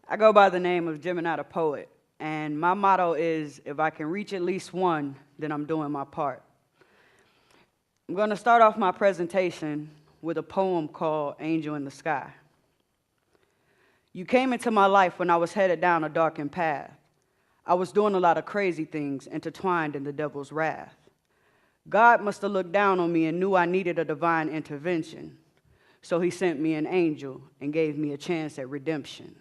I go by the name of Gemini DaPoet, and my motto is, if I can reach at least one, then I'm doing my part. I'm going to start off my presentation with a poem called Angel in the Sky. You came into my life when I was headed down a darkened path. I was doing a lot of crazy things intertwined in the devil's wrath. God must have looked down on me and knew I needed a divine intervention. So he sent me an angel and gave me a chance at redemption.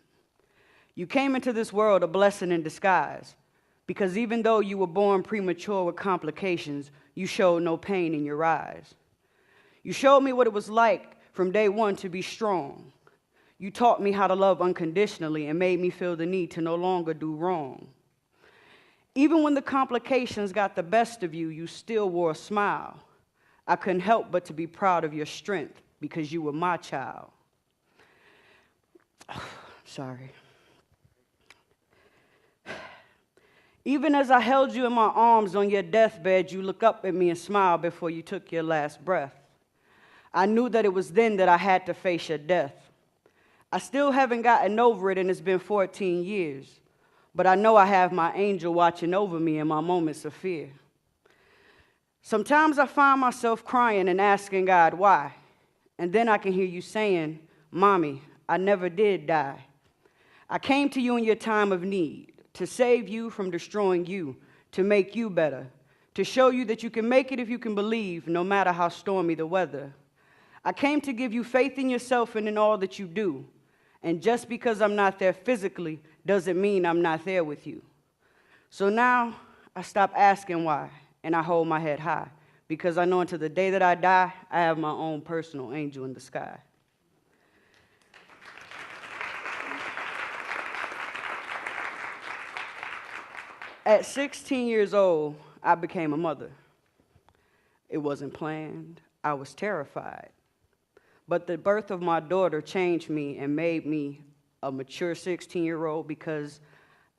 You came into this world a blessing in disguise, because even though you were born premature with complications, you showed no pain in your eyes. You showed me what it was like from day one to be strong. You taught me how to love unconditionally and made me feel the need to no longer do wrong. Even when the complications got the best of you, you still wore a smile. I couldn't help but to be proud of your strength because you were my child. Sorry. Even as I held you in my arms on your deathbed, you looked up at me and smiled before you took your last breath. I knew that it was then that I had to face your death. I still haven't gotten over it, and it's been 14 years. But I know I have my angel watching over me in my moments of fear. Sometimes I find myself crying and asking God why. And then I can hear you saying, "Mommy, I never did die. I came to you in your time of need, to save you from destroying you, to make you better, to show you that you can make it if you can believe, no matter how stormy the weather. I came to give you faith in yourself and in all that you do. And just because I'm not there physically doesn't mean I'm not there with you. So now I stop asking why, and I hold my head high, because I know until the day that I die, I have my own personal angel in the sky." At 16 years old, I became a mother. It wasn't planned. I was terrified. But the birth of my daughter changed me and made me a mature 16-year-old, because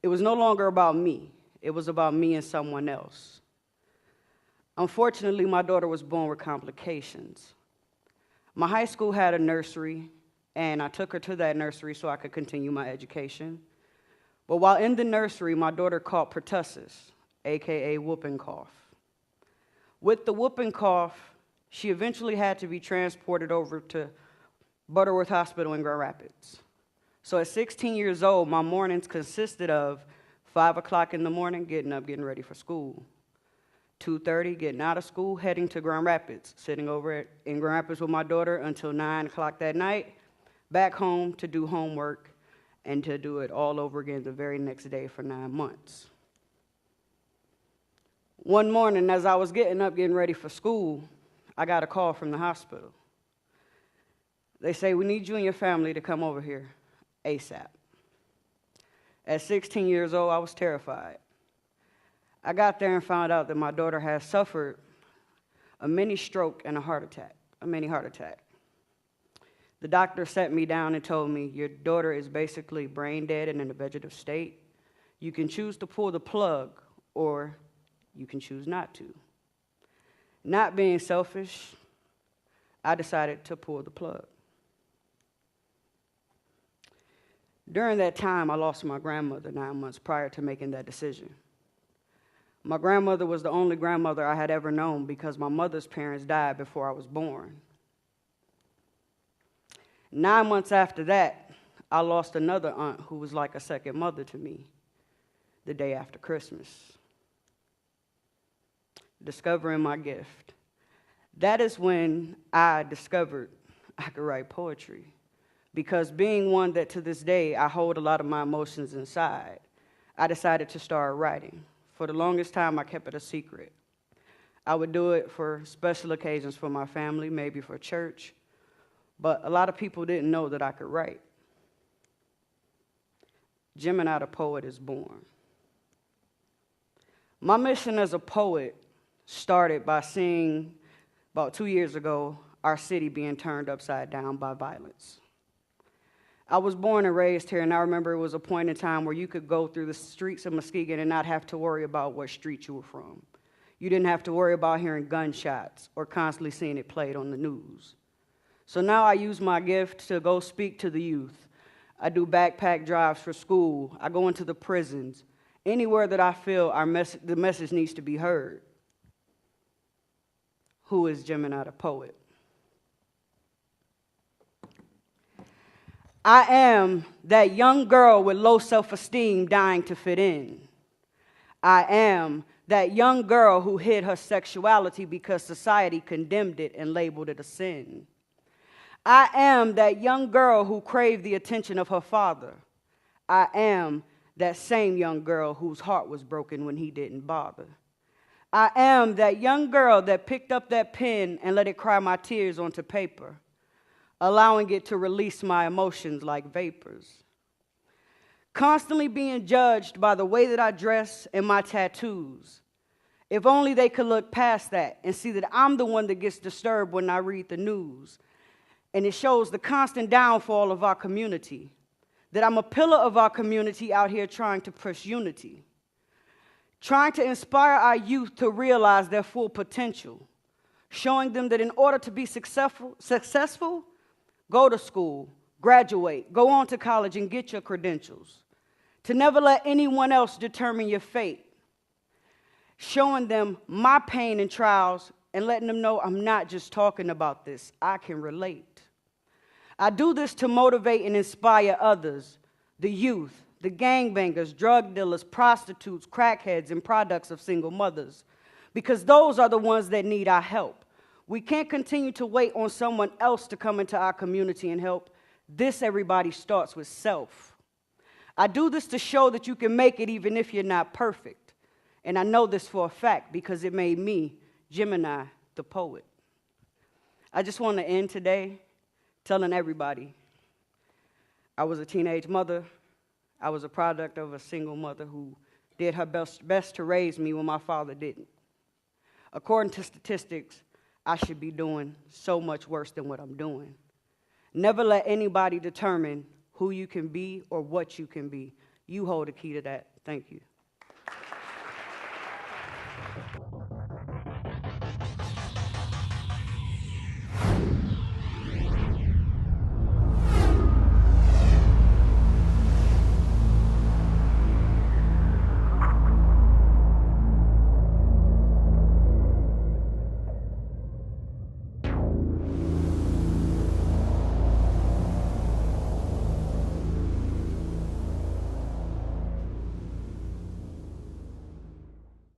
it was no longer about me. It was about me and someone else. Unfortunately, my daughter was born with complications. My high school had a nursery, and I took her to that nursery so I could continue my education. But while in the nursery, my daughter caught pertussis, aka whooping cough. With the whooping cough, she eventually had to be transported over to Butterworth Hospital in Grand Rapids. So at 16 years old, my mornings consisted of 5 o'clock in the morning, getting up, getting ready for school. 2:30, getting out of school, heading to Grand Rapids, sitting over in Grand Rapids with my daughter until 9 o'clock that night, back home to do homework, and to do it all over again the very next day for 9 months. One morning, as I was getting up, getting ready for school, I got a call from the hospital. They say, "We need you and your family to come over here ASAP." At 16 years old, I was terrified. I got there and found out that my daughter had suffered a mini stroke and a mini heart attack. The doctor sat me down and told me, "Your daughter is basically brain dead and in a vegetative state. You can choose to pull the plug, or you can choose not to." Not being selfish, I decided to pull the plug. During that time, I lost my grandmother 9 months prior to making that decision. My grandmother was the only grandmother I had ever known, because my mother's parents died before I was born. 9 months after that, I lost another aunt who was like a second mother to me the day after Christmas. Discovering my gift. That is when I discovered I could write poetry, because being one that to this day I hold a lot of my emotions inside, I decided to start writing. For the longest time, I kept it a secret. I would do it for special occasions for my family, maybe for church, but a lot of people didn't know that I could write. Gemini DaPoet is born. My mission as a poet started by seeing, about 2 years ago, our city being turned upside down by violence. I was born and raised here, and I remember it was a point in time where you could go through the streets of Muskegon and not have to worry about what street you were from. You didn't have to worry about hearing gunshots or constantly seeing it played on the news. So now I use my gift to go speak to the youth. I do backpack drives for school. I go into the prisons. Anywhere that I feel the message needs to be heard. Who is Gemini DaPoet? I am that young girl with low self-esteem dying to fit in. I am that young girl who hid her sexuality because society condemned it and labeled it a sin. I am that young girl who craved the attention of her father. I am that same young girl whose heart was broken when he didn't bother. I am that young girl that picked up that pen and let it cry my tears onto paper, allowing it to release my emotions like vapors. Constantly being judged by the way that I dress and my tattoos. If only they could look past that and see that I'm the one that gets disturbed when I read the news. And it shows the constant downfall of our community. That I'm a pillar of our community out here trying to push unity. Trying to inspire our youth to realize their full potential. Showing them that in order to be successful, go to school, graduate, go on to college and get your credentials. To never let anyone else determine your fate. Showing them my pain and trials and letting them know I'm not just talking about this, I can relate. I do this to motivate and inspire others, the youth, the gangbangers, drug dealers, prostitutes, crackheads, and products of single mothers, because those are the ones that need our help. We can't continue to wait on someone else to come into our community and help. This, everybody, starts with self. I do this to show that you can make it even if you're not perfect. And I know this for a fact because it made me, Gemini DaPoet. I just want to end today telling everybody I was a teenage mother. I was a product of a single mother who did her best to raise me when my father didn't. According to statistics, I should be doing so much worse than what I'm doing. Never let anybody determine who you can be or what you can be. You hold the key to that. Thank you.